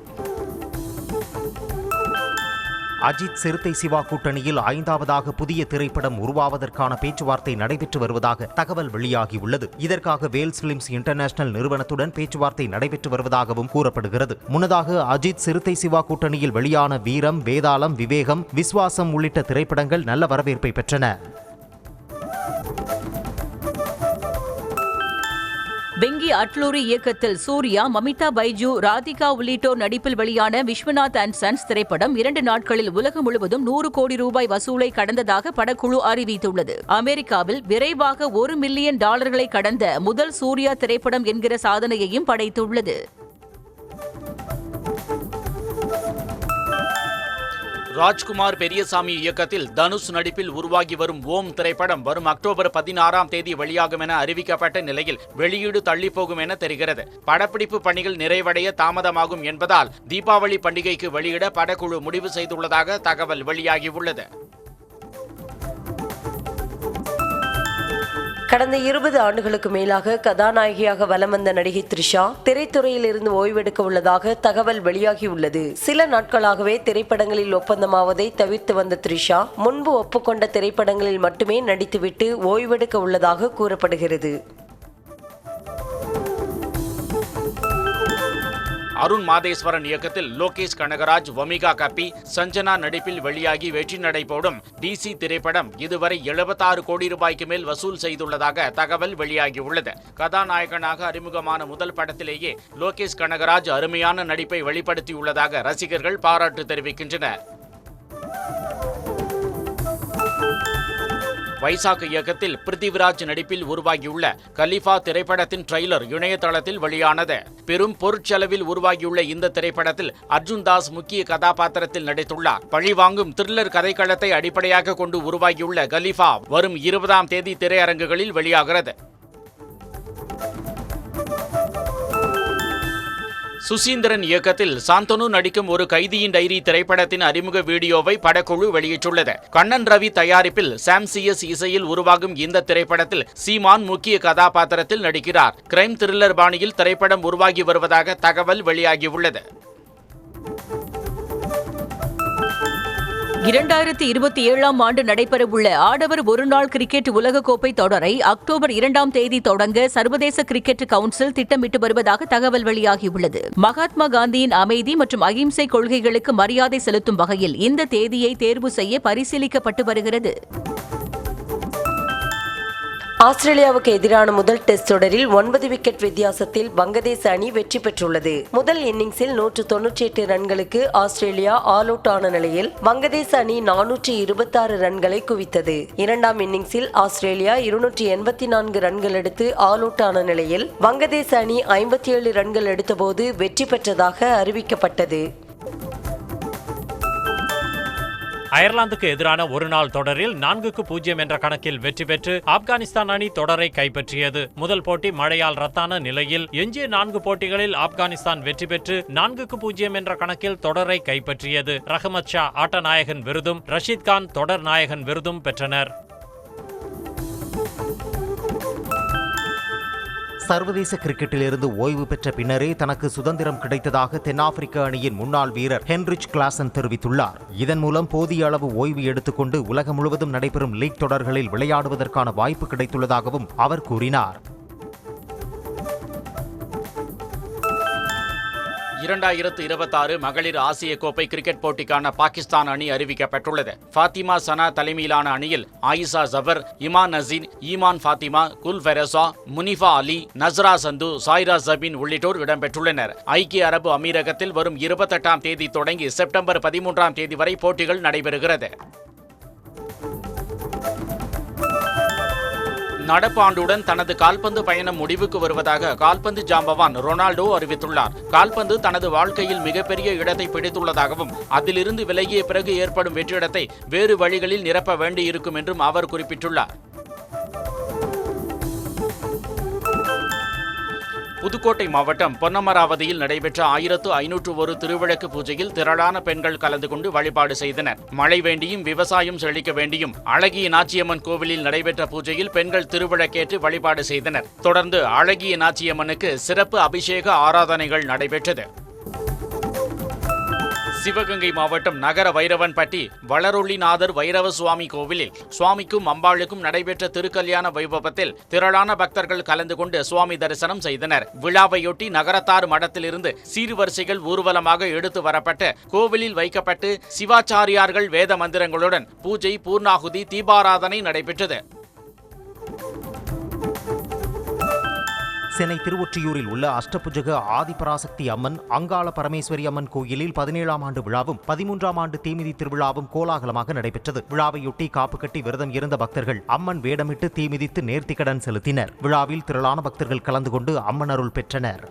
அஜித் சிறுத்தை சிவா கூட்டணியில் 5வதாக புதிய திரைப்படம் உருவாவதற்கான பேச்சுவார்த்தை நடைபெற்று வருவதாக தகவல் வெளியாகியுள்ளது. இதற்காக வேல்ஸ் பிலிம்ஸ் இன்டர்நேஷனல் நிறுவனத்துடன் பேச்சுவார்த்தை நடைபெற்று வருவதாகவும் கூறப்படுகிறது. முன்னதாக அஜித் சிறுத்தை சிவா கூட்டணியில் வெளியான வீரம், வேதாளம், விவேகம், விஸ்வாசம் உள்ளிட்ட திரைப்படங்கள் நல்ல வரவேற்பை பெற்றன. வெங்கி அட்லூரி இயக்கத்தில் சூர்யா, மமிதா பைஜு, ராதிகா உள்ளிட்டோர் நடிப்பில் வெளியான விஸ்வநாத் அண்ட் சன்ஸ் திரைப்படம் 2 நாட்களில் உலகம் முழுவதும் 100 கோடி ரூபாய் வசூலை கடந்ததாக படக்குழு அறிவித்துள்ளது. அமெரிக்காவில் விரைவாக $1 மில்லியன் கடந்த முதல் சூர்யா திரைப்படம் என்கிற சாதனையையும் படைத்துள்ளது. ராஜ்குமார் பெரியசாமி இயக்கத்தில் தனுஷ் நடிப்பில் உருவாகி வரும் ஓம் திரைப்படம் வரும் அக்டோபர் 16ஆம் தேதி வெளியாகும் என அறிவிக்கப்பட்ட நிலையில் வெளியீடு தள்ளிப்போகும் என தெரிகிறது. படப்பிடிப்பு பணிகள் நிறைவடைய தாமதமாகும் என்பதால் தீபாவளி பண்டிகைக்கு வெளியிட படக்குழு முடிவு செய்துள்ளதாக தகவல் வெளியாகியுள்ளது. கடந்த 20 ஆண்டுகளுக்கு மேலாக கதாநாயகியாக வலம் வந்த நடிகை த்ரிஷா திரைத்துறையில் இருந்து ஓய்வெடுக்க உள்ளதாக தகவல் வெளியாகியுள்ளது. சில நாட்களாகவே திரைப்படங்களில் ஒப்பந்தமாவதை தவிர்த்து வந்த த்ரிஷா முன்பு ஒப்புக்கொண்ட திரைப்படங்களில் மட்டுமே நடித்துவிட்டு ஓய்வெடுக்க உள்ளதாக கூறப்படுகிறது. அருண் மாதேஸ்வரன் இயக்கத்தில் லோகேஷ் கனகராஜ், வமிகா கப்பி, சஞ்சனா நடிப்பில் வெளியாகி வெற்றி நடை போடும் DC திரைப்படம் இதுவரை 76 கோடி ரூபாய்க்கு மேல் வசூல் செய்துள்ளதாக தகவல் வெளியாகியுள்ளது. கதாநாயகனாக அறிமுகமான முதல் படத்திலேயே லோகேஷ் கனகராஜ் அருமையான நடிப்பை வெளிப்படுத்தியுள்ளதாக ரசிகர்கள் பாராட்டு தெரிவிக்கின்றனர். வைசாக் இயக்கத்தில் பிருத்திவிராஜ் நடிப்பில் உருவாகியுள்ள கலிஃபா திரைப்படத்தின் ட்ரெய்லர் இணையதளத்தில் வெளியானது. பெரும் பொருட்செலவில் உருவாகியுள்ள இந்த திரைப்படத்தில் அர்ஜுன் தாஸ் முக்கிய கதாபாத்திரத்தில் நடித்துள்ளார். பழிவாங்கும் த்ரில்லர் கதைக்களத்தை அடிப்படையாக கொண்டு உருவாகியுள்ள கலிஃபா வரும் 20ஆம் தேதி திரையரங்குகளில் வெளியாகிறது. சுசீந்திரன் இயக்கத்தில் சாந்தனு நடிக்கும் ஒரு கைதியின் டைரி திரைப்படத்தின் அறிமுக வீடியோவை படக்குழு வெளியிட்டுள்ளது. கண்ணன் ரவி தயாரிப்பில் சாம் CS இசையில் உருவாகும் இந்த திரைப்படத்தில் சீமான் முக்கிய கதாபாத்திரத்தில் நடிக்கிறார். கிரைம் த்ரில்லர் பாணியில் திரைப்படம் உருவாகி வருவதாக தகவல் வெளியாகியுள்ளது. 2027ஆம் ஆண்டு நடைபெறவுள்ள ஆடவர் ஒருநாள் கிரிக்கெட் உலகக்கோப்பை தொடரை அக்டோபர் 2ஆம் தேதி தொடங்க சர்வதேச கிரிக்கெட் கவுன்சில் திட்டமிட்டு வருவதாக தகவல் வெளியாகியுள்ளது. மகாத்மா காந்தியின் அமைதி மற்றும் அகிம்சை கொள்கைகளுக்கு மரியாதை செலுத்தும் வகையில் இந்த தேதியை தேர்வு செய்ய பரிசீலிக்கப்பட்டு வருகிறது. ஆஸ்திரேலியாவுக்கு எதிரான முதல் டெஸ்ட் தொடரில் 9 விக்கெட் வித்தியாசத்தில் வங்கதேச அணி வெற்றி பெற்றுள்ளது. முதல் இன்னிங்ஸில் 198 ரன்களுக்கு ஆஸ்திரேலியா ஆல் அவுட் ஆன நிலையில் வங்கதேச அணி 426 ரன்களை குவித்தது. இரண்டாம் இன்னிங்ஸில் ஆஸ்திரேலியா 284 ரன்கள் எடுத்து ஆல் அவுட் ஆன நிலையில் வங்கதேச அணி 57 ரன்கள் எடுத்தபோது வெற்றி பெற்றதாக அறிவிக்கப்பட்டது. அயர்லாந்துக்கு எதிரான ஒருநாள் தொடரில் 4-0 என்ற கணக்கில் வெற்றி பெற்று ஆப்கானிஸ்தான் அணி தொடரை கைப்பற்றியது. முதல் போட்டி மழையால் ரத்தான நிலையில் எஞ்சிய 4 போட்டிகளில் ஆப்கானிஸ்தான் வெற்றி பெற்று 4-0 என்ற கணக்கில் தொடரை கைப்பற்றியது. ரஹமத் ஷா ஆட்ட நாயகன் விருதும் ரஷீத் கான் தொடர் நாயகன் விருதும் பெற்றனர். சர்வதேச கிரிக்கெட்டிலிருந்து ஓய்வு பெற்ற பின்னரே தனக்கு சுதந்திரம் கிடைத்ததாக தென்னாப்பிரிக்க அணியின் முன்னாள் வீரர் ஹென்ரிச் கிளாசன் தெரிவித்துள்ளார். இதன் மூலம் போதிய அளவு ஓய்வு எடுத்துக்கொண்டு உலகம் முழுவதும் நடைபெறும் லீக் தொடர்களில் விளையாடுவதற்கான வாய்ப்பு கிடைத்துள்ளதாகவும் அவர் கூறினார். 2026 மகளிர் ஆசிய கோப்பை கிரிக்கெட் போட்டிக்கான பாகிஸ்தான் அணி அறிவிக்கப்பட்டுள்ளது. ஃபாத்திமா சனா தலைமையிலான அணியில் ஆயிஷா ஜபர், இமான் நசீன், ஈமான் ஃபாத்திமா, குல் ஃபெரசா, முனிஃபா அலி, நஸ்ரா சந்து, சாய்ரா ஜபீன் உள்ளிட்டோர் இடம்பெற்றுள்ளனர். ஐக்கிய அரபு அமீரகத்தில் வரும் 28ஆம் தேதி தொடங்கி செப்டம்பர் 13ஆம் தேதி வரை போட்டிகள் நடைபெறுகிறது. நடப்பாண்டுடன் தனது கால்பந்து பயணம் முடிவுக்கு வருவதாக கால்பந்து ஜாம்பவான் ரொனால்டோ அறிவித்துள்ளார். கால்பந்து தனது வாழ்க்கையில் மிகப்பெரிய இடத்தை பிடித்துள்ளதாகவும் அதிலிருந்து விலகிய பிறகு ஏற்படும் வெற்றிடத்தை வேறு வழிகளில் நிரப்ப வேண்டியிருக்கும் என்றும் அவர் குறிப்பிட்டுள்ளார். புதுக்கோட்டை மாவட்டம் பொன்னமராவதியில் நடைபெற்ற 1501 திருவிளக்கு பூஜையில் திரளான பெண்கள் கலந்து கொண்டு வழிபாடு செய்தனர். மழை வேண்டியும் விவசாயம் செழிக்க வேண்டியும் அழகிய நாச்சியம்மன் கோவிலில் நடைபெற்ற பூஜையில் பெண்கள் திருவிளக்கேற்று வழிபாடு செய்தனர். தொடர்ந்து அழகிய நாச்சியம்மனுக்கு சிறப்பு அபிஷேக ஆராதனைகள் நடைபெற்றது. சிவகங்கை மாவட்டம் நகர வைரவன்பட்டி வளரொள்ளிநாதர் வைரவ சுவாமி கோவிலில் சுவாமிக்கும் அம்பாளுக்கும் நடைபெற்ற திருக்கல்யாண வைபவத்தில் திரளான பக்தர்கள் கலந்து கொண்டு சுவாமி தரிசனம் செய்தனர். விழாவையொட்டி நகரத்தார் மடத்திலிருந்து சீர்வரிசைகள் ஊர்வலமாக எடுத்து வரப்பட்டு கோவிலில் வைக்கப்பட்டு சிவாச்சாரியார்கள் வேத மந்திரங்களுடன் பூஜை, பூர்ணாகுதி, தீபாராதனை நடைபெற்றது. சென்னை திருவொற்றியூரில் உள்ள அஷ்டபுஜக ஆதிபராசக்தி அம்மன், அங்காள பரமேஸ்வரி அம்மன் கோயிலில் 17ஆம் ஆண்டு விழாவும் 13ஆம் ஆண்டு தீமிதி திருவிழாவும் கோலாகலமாக நடைபெற்றது. விழாவையொட்டி காப்பு கட்டி விரதம் இருந்த பக்தர்கள் அம்மன் வேடமிட்டு தீமிதித்து நேர்த்திக்கடன் செலுத்தினர். விழாவில் திரளான பக்தர்கள் கலந்து கொண்டு அம்மன் அருள் பெற்றனர்.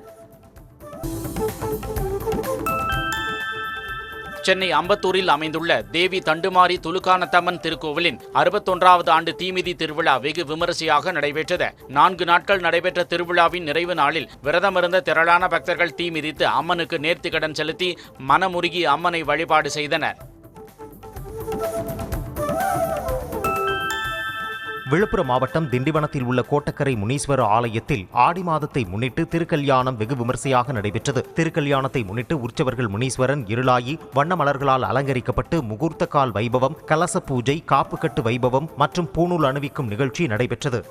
சென்னை அம்பத்தூரில் அமைந்துள்ள தேவி தண்டுமாரி துலுக்கானத்தம்மன் திருக்கோவிலின் 61வது ஆண்டு தீமிதி திருவிழா வெகு விமரிசையாக நடைபெற்றது. 4 நாட்கள் நடைபெற்ற திருவிழாவின் நிறைவு நாளில் விரதமிருந்த திரளான பக்தர்கள் தீமிதித்து அம்மனுக்கு நேர்த்திக்கடன் செலுத்தி மனமுருகி அம்மனை வழிபாடு செய்தனர். விழுப்புரம் மாவட்டம் திண்டிவனத்தில் உள்ள கோட்டக்கரை முனீஸ்வர ஆலயத்தில் ஆடி மாதத்தை முன்னிட்டு திருக்கல்யாணம் வெகு விமரிசையாக நடைபெற்றது. திருக்கல்யாணத்தை முன்னிட்டு உற்சவர்கள் முனீஸ்வரன் இருளாயி வண்ண மலர்களால் அலங்கரிக்கப்பட்டு முகூர்த்த கால் வைபவம், கலச பூஜை, காப்புக்கட்டு வைபவம் மற்றும் பூணூல் அணிவிக்கும் நிகழ்ச்சி நடைபெற்றது.